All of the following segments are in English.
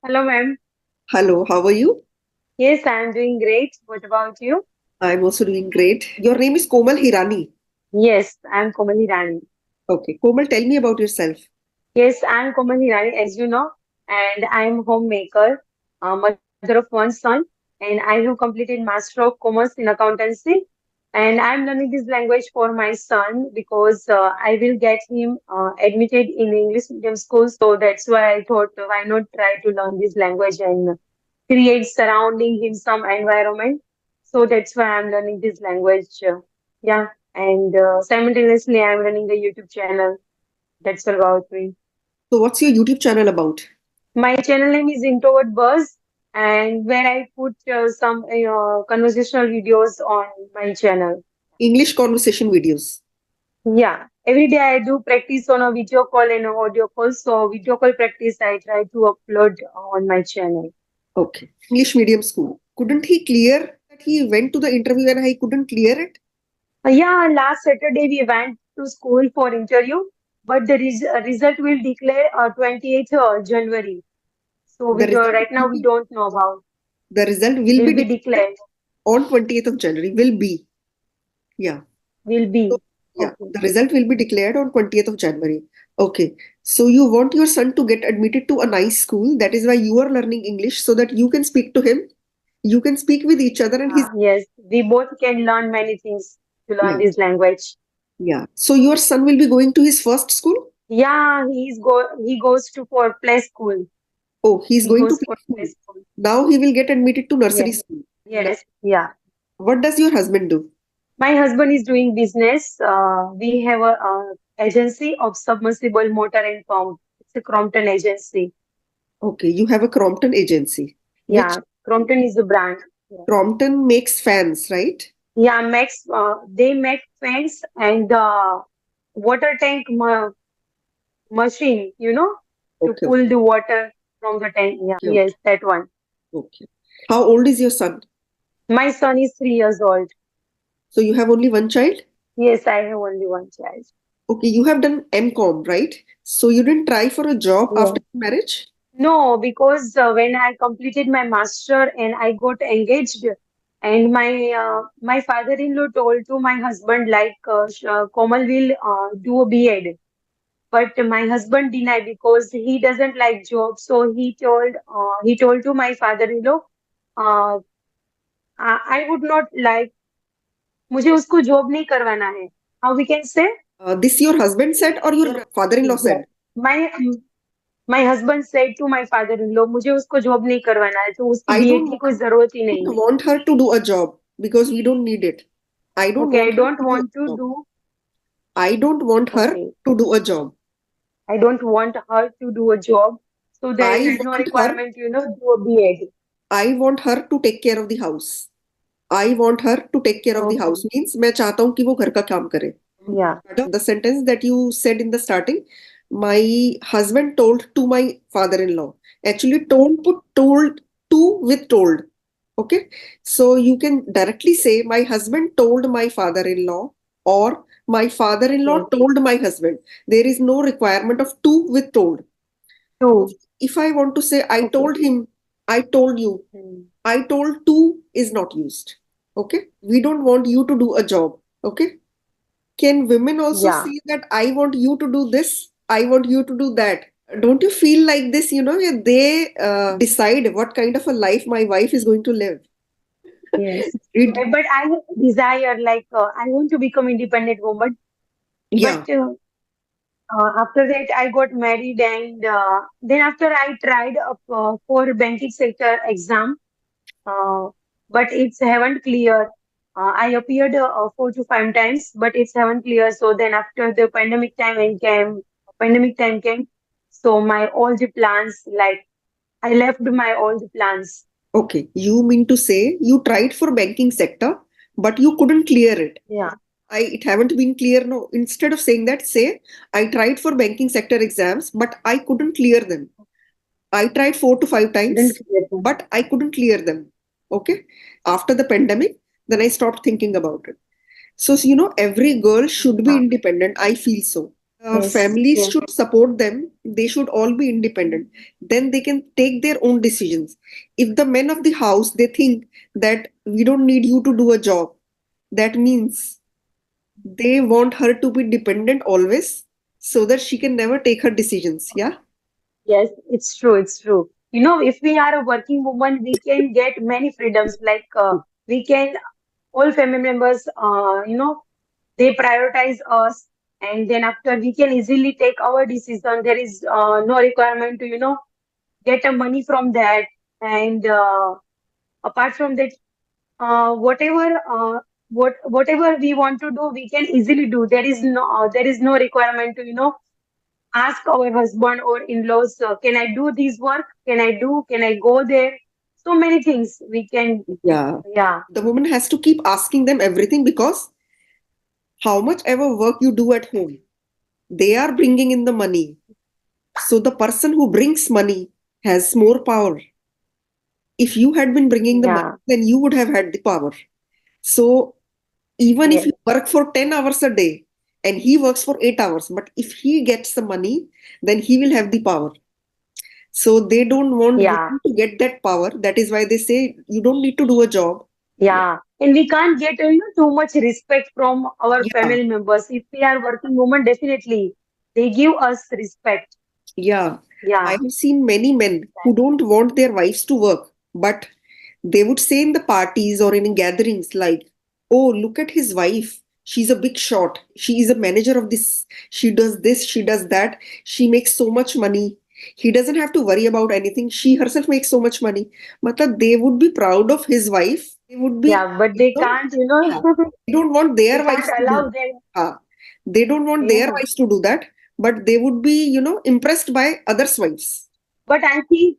Hello, ma'am. Hello, how are you? Yes, I'm doing great. What about you? I'm also doing great. Your name is Komal Hirani. Yes, I'm Komali Rani. Okay, Komal, tell me about yourself. Yes, I'm Komali Rani, as you know, and I'm homemaker, mother of one son, and I have completed Master of Commerce in accountancy. And I'm learning this language for my son because I will get him admitted in English medium school. So that's why I thought, why not try to learn this language and create surrounding him some environment. So that's why I'm learning this language. Yeah, and simultaneously I'm running a YouTube channel. That's about me. So, what's your YouTube channel about? My channel name is Introvert Buzz, and where I put some conversational videos on my channel. English conversation videos. Yeah, every day I do practice on a video call and an audio call. So video call practice I try to upload on my channel. Okay. English medium school. Couldn't he clear that he went to the interview and he couldn't clear it? Yeah, last Saturday we went to school for interview, but the result will declare 28th January. So The we result right now will we be, don't know about. the result will Will be be declared declared. on 20th of January. Will be. Yeah. Will So, be. yeah. Okay. The result will be declared on 20th of January. Okay. So, you want your son to get admitted to a nice school. That is why you are learning English so that you can speak to him. You can speak with each other and he's. Yes, we both can learn many things to learn Yeah. this language. Yeah. So your son will be going to his first school? Yeah, he goes to for play school. Oh, he's He going to goes play for play school. school. Now he will get admitted to nursery Yes, school. yes, yeah. What does your husband do? My husband is doing business. We have a agency of submersible motor and pump. It's a Crompton agency. Okay, you have a Crompton agency, which Yeah, Crompton is the brand. Yeah, Crompton makes fans, right? yeah, Max. They make fans and water tank machine. To Okay, pull the water from the tank. Yeah, okay, yes, okay, that one. okay. How old is your son? My son is 3 years old. So you have only one child? Yes, I have only one child. Okay, you have done MCom, right? So you didn't try for a job Yeah. after marriage? No, because when I completed my master and I got engaged, and my father-in-law told to my husband like Komal will do a B.Ed, but my husband denied because he doesn't like job. So he told to my father-in-law, uh, I would not like मुझे उसको job नहीं करवाना है. How we can say? This your husband said or your father-in-law Yeah. said? My husband said to my father-in-law, मुझे उसको job नहीं करवाना है, तो उसकी I बीएड don't की कोई जरूरत ही नहीं है. want her to do a job because we don't need it. I don't Okay, I want her don't to do want a to job. do. I don't want her Okay, to do a job. I don't want her to do a job, so there I is no want her, requirement, do a BEd. I want her to take care of the house. I want her to take care of the Okay, house means मैं चाहता हूँ कि वो घर का काम करे. yeah, The sentence that you said in the starting, my husband told to my father-in-law. Actually, don't put told to with told. Okay. So you can directly say, my husband told my father-in-law, or my father-in-law yes, told my husband. There is no requirement of to with told. true. If I want to say, I Okay. told him, I told you, Hmm. I told to is not used. Okay. We don't want you to do a job. Okay. Can women also Yeah. say that I want you to do this? I want you to do that. Don't you feel like this? Yeah, they decide what kind of a life my wife is going to live. Yes. It, But I have a desire, like I want to become independent woman. But yeah. after that, I got married, and then after I tried for banking sector exam, uh, but it's haven't clear. I appeared 4 to 5 times, but it's haven't clear. So then after the pandemic time came. So my all the plans, like I left my all the plans. Okay. You mean to say you tried for banking sector, but you couldn't clear it. Yeah, It haven't been clear. No. Instead of saying that, say I tried for banking sector exams, but I couldn't clear them. I tried 4 to 5 times, couldn't clear them. but I couldn't clear them. Okay. After the pandemic, then I stopped thinking about it. So, every girl should be Yeah. independent. I feel so. Yes, Families yes, should support them. They should all be independent. Then they can take their own decisions. If the men of the house they think that we don't need you to do a job, that means they want her to be dependent always so that she can never take her decisions. Yeah. yes, it's true, it's true. If we are a working woman, we can get many freedoms. Like we can, all family members, they prioritize us, and then after we can easily take our decision. There is no requirement to, get a money from that. And apart from that, whatever whatever we want to do, we can easily do. There is no requirement to, ask our husband or in-laws, can I do this work? Can I go there? So many things we can, Yeah. yeah, The woman has to keep asking them everything because how much ever work you do at home, they are bringing in the money. So the person who brings money has more power. If you had been bringing the money, yeah, then you would have had the power. So even if yes, you work for 10 hours a day and he works for 8 hours, but if he gets the money, then he will have the power. So they don't want yeah, women to get that power. That is why they say you don't need to do a job. Yeah. yeah. And we can't get, too much respect from our Yeah. family members. If we are working women, definitely they give us respect. Yeah. I Yeah, have seen many men who don't want their wives to work, but they would say in the parties or in gatherings like, oh, look at his wife. She's a big shot. She is a manager of this. She does this, she does that. She makes so much money. He doesn't have to worry about anything. She herself makes so much money. Matlab, they would be proud of his wife. They would be, yeah, but you they know, can't, yeah. They don't want they their can't wives to allow do. them. Uh, they don't want their Yeah. wives to do that, but they would be, impressed by others' wives. But I think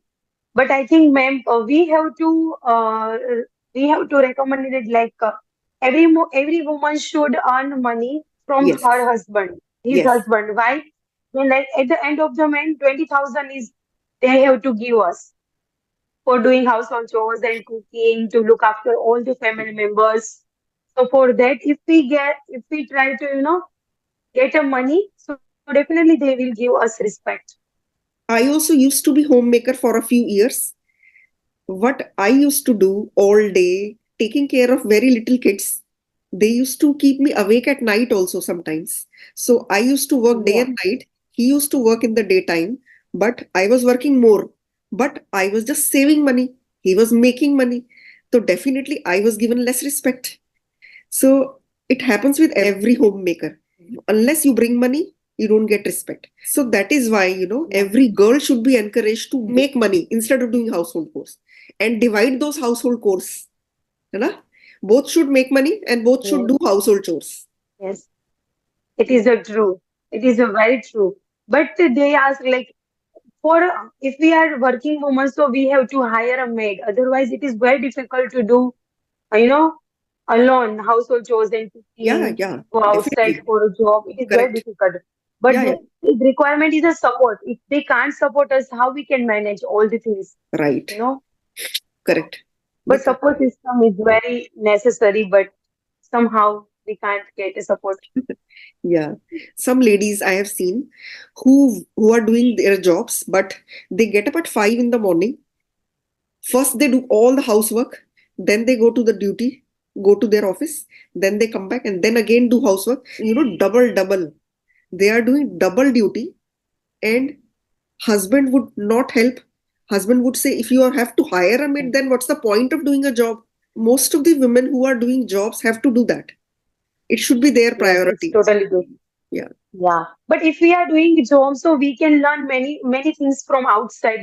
But I think, ma'am, we have to recommend it like every woman should earn money from her Yes, husband, his yes. husband. Why? Then, like at the end of the month, 20,000 is they have to give us for doing household chores and cooking to look after all the family members. So for that, if we try to get a money, so definitely they will give us respect. I also used to be homemaker for a few years. What I used to do all day, taking care of very little kids, they used to keep me awake at night also sometimes. So I used to work day Yeah, and night. He used to work in the daytime, but I was working more. But I was just saving money. He was making money. So definitely I was given less respect. So it happens with every homemaker. Unless you bring money, you don't get respect. So that is why, yeah, every girl should be encouraged to make money instead of doing household chores and divide those household chores. है ना? Both should make money and both should yes, do household chores. yes. It is a true. It is a very true. But they ask like for if we are working women, so we have to hire a maid. Otherwise, it is very difficult to do, you know, alone household chores and Yeah, cooking, yeah, go outside definitely. for a job. It is very Correct. difficult. But Yeah, yeah, the requirement is a support. If they can't support us, how we can manage all the things, right. you know? Correct. They But can't. support system is very necessary, but somehow we can't get a support. Yeah. Some ladies I have seen who are doing their jobs, but they get up at 5 in the morning. First, they do all the housework, then they go to the duty, go to their office, then they come back and then again do housework. Double, double. They are doing double duty, and husband would not help. Husband would say, if you have to hire a maid, then what's the point of doing a job? Most of the women who are doing jobs have to do that. It should be their Yes, it's priority. totally good. Yeah. Yeah, but if we are doing job, so we can learn many things from outside.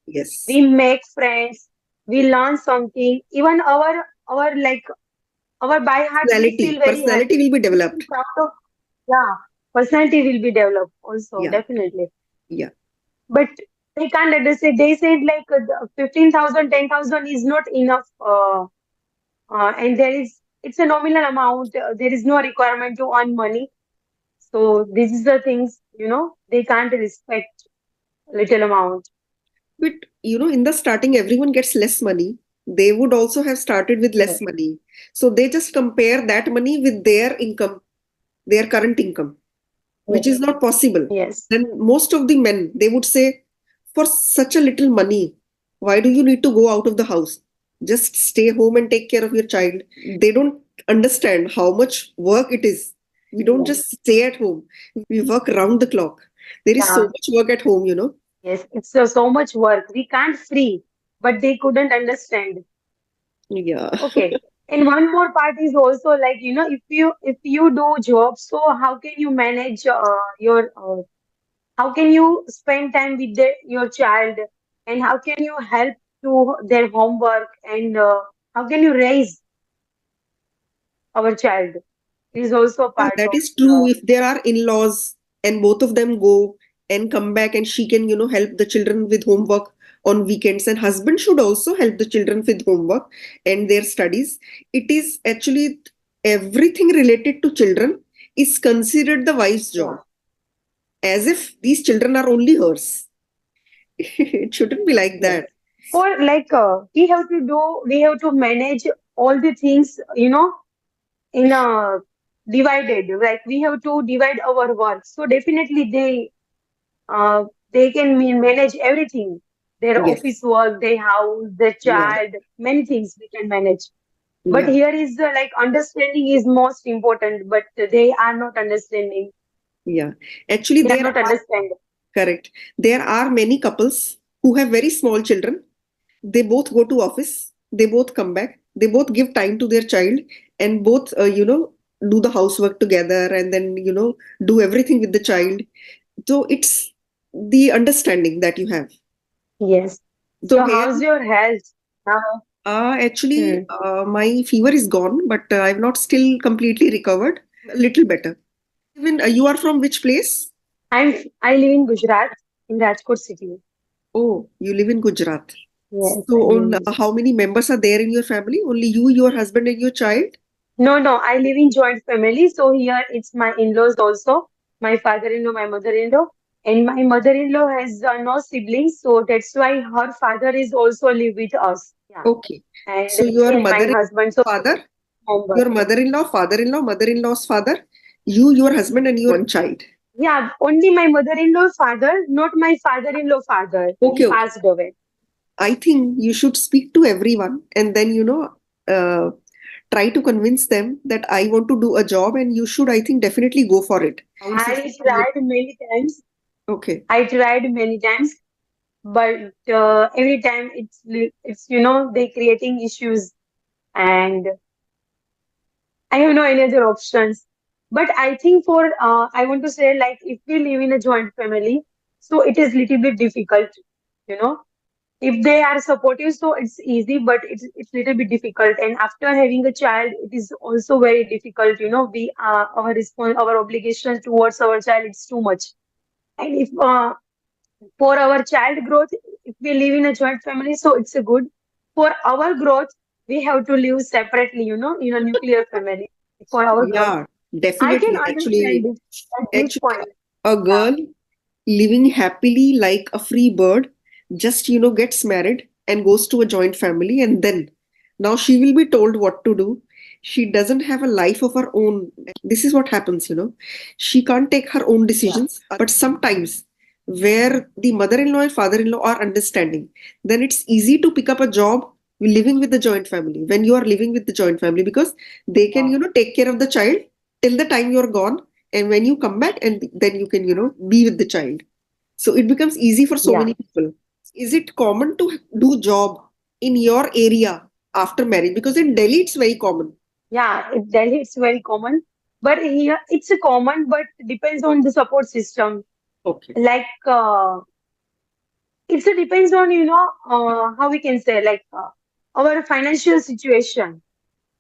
Yes. We make friends, we learn something. Even our like our by heart, we feel Personality. very Personality happy. will be We feel developed. proud of, yeah, personality will be developed also Yeah. definitely. Yeah. But they can't understand. They said like 15,000, 10,000 is not enough. And it's a nominal amount. There is no requirement to earn money. So this is the things, they can't respect little amount. But in the starting, everyone gets less money. They would also have started with Yeah. less money. So they just compare that money with their income, their current income. which is not possible. Yes. Then most of the men, they would say, for such a little money, why do you need to go out of the house? Just stay home and take care of your child. They don't understand how much work it is. We don't Yes. just stay at home, we work round the clock. There is so Yeah. much work at home. Yes. It's so much work. We can't free, but they couldn't understand. Yeah. Okay. And one more part is also like, if you do job, so how can you manage your how can you spend time with your child, and how can you help to their homework, and how can you raise our child? It is also Yeah, part that of is true. If there are in-laws and both of them go and come back, and she can, help the children with homework on weekends, and husband should also help the children with homework and their studies. It is actually everything related to children is considered the wife's yeah. job, as if these children are only hers. It shouldn't be like Yes. that. For like we have to manage all the things, in a divided. Like we have to divide our work. So definitely uh they can manage everything. Their Yes. office work, their house, their Yeah. child, many things we can manage. But Yeah. here is like understanding is most important, but they are not understanding. Yeah. Actually, They are there not are understanding. correct. There are many couples who have very small children. They both go to office, they both come back, they both give time to their child, and both do the housework together, and then do everything with the child. So it's the understanding that you have. Yes. So So here, how's your health now? actually, Hmm. my fever is gone, but I've not still completely recovered. A little better. Even you are from which place? I live in Gujarat, in Rajkot city. Oh, you live in Gujarat. Yes, So I live on in Gujarat. how many members are there in your family? Only you, your husband, and your child? No, no, I live in joint family. So here it's my in-laws also, my father-in-law, my mother-in-law, and my mother-in-law has no siblings, so that's why her father is also live with us. Yeah, Okay. and So me your and my mother-in-law, husband, so father, homework. your mother-in-law, father-in-law, mother-in-law's father, you, your husband, and your one child. Yeah, only my mother-in-law father, not my father-in-law father. He Okay, okay. passed away. I think you should speak to everyone and then, uh, try to convince them that I want to do a job and you should, I think, definitely go for it. Bounce it I from you. tried many times. Okay. I tried many times, but every time it's they creating issues, and I have no any other options. But I think for I want to say, like, if we live in a joint family, so it is little bit difficult, you know. If they are supportive, so it's easy, but it's little bit difficult. And after having a child, it is also very difficult. We our obligation towards our child, it's too much. And if for our child growth, if we live in a joint family, so it's a good. For our growth, we have to live separately, in a nuclear family. For our growth, Yeah, I can definitely. understand it at this Actually, point. a Yeah. girl living happily like a free bird just gets married and goes to a joint family, and then now she will be told what to do. She doesn't have a life of her own. This is what happens. She can't take her own Yeah. decisions, but sometimes where the mother-in-law and father-in-law are understanding, then it's easy to pick up a job living with the joint family when you are living with the joint family, because they can Yeah. take care of the child till the time you're gone, and when you come back, and then you can be with the child. So it becomes easy for so Yeah. many people. Is it common to do job in your area after marriage? Because in Delhi it's very common. Yeah. In Delhi, it's very common, but here it's a common, but depends on the support system. Okay. Like it depends on how we can say, like our financial situation.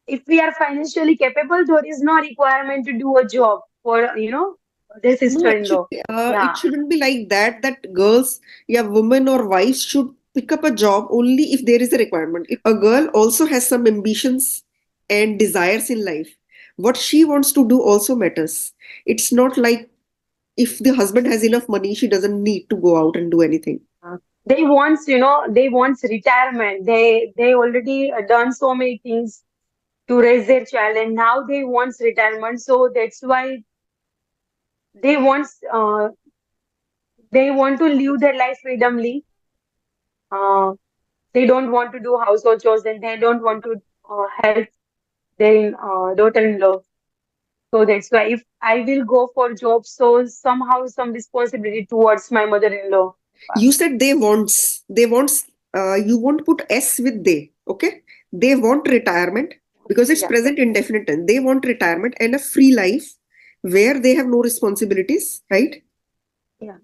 If we are financially capable, there is no requirement to do a job for their No, sister-in-law. actually, it Yeah, shouldn't be like that. That girls, yeah, women or wives should pick up a job only if there is a requirement. A girl also has some ambitions and desires in life. What she wants to do also matters. It's not like if the husband has enough money, she doesn't need to go out and do anything. they wants retirement. They already done so many things to raise their child, and now they wants retirement. So that's why they want uh, they want to live their life freedomly. Uh, they don't want to do household chores and they don't want to help their daughter-in-law. So that's why if I will go for job, so somehow some responsibility towards my mother-in-law. You said they wants, you won't put S with they, okay? They want retirement because it's Yeah, present indefinite tense. They want retirement and a free life where they have no responsibilities, right? yeah,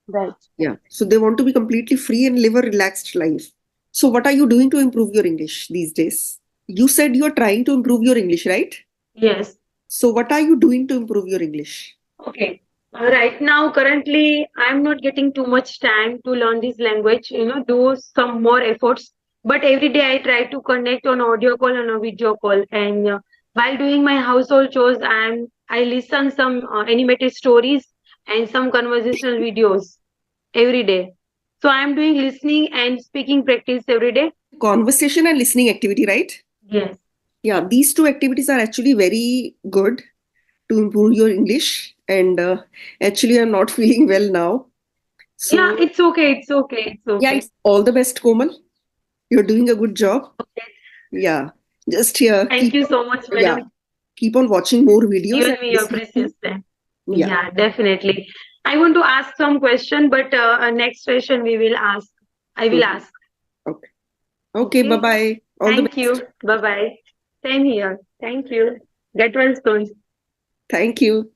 right. Yeah. So they want to be completely free and live a relaxed life. So what are you doing to improve your English these days? You said you're trying to improve your English, right? Yes. So what are you doing to improve your English? Okay. Right now, currently, I'm not getting too much time to learn this language, do some more efforts. But every day I try to connect on audio call and a video call. And while doing my household chores, I listen some animated stories and some conversational videos every day. So I'm doing listening and speaking practice every day. Conversation and listening activity, right? Yes. Yeah, these two activities are actually very good to improve your English. And actually, I'm not feeling well now. Yeah, So, it's okay. It's okay. It's yeah, okay. it's all the best, Komal. You're doing a good job. Okay. Yeah, just here, Thank keep you on, so much, yeah, madam. keep on watching more videos and Given me your listening precious to, time. yeah, Yeah, definitely. I want to ask some question, but next session we will ask. I will mhm. ask. Okay. Okay, bye Okay. bye. All the Thank best. you. Bye bye. Same here. Thank you. Get well soon. Thank you.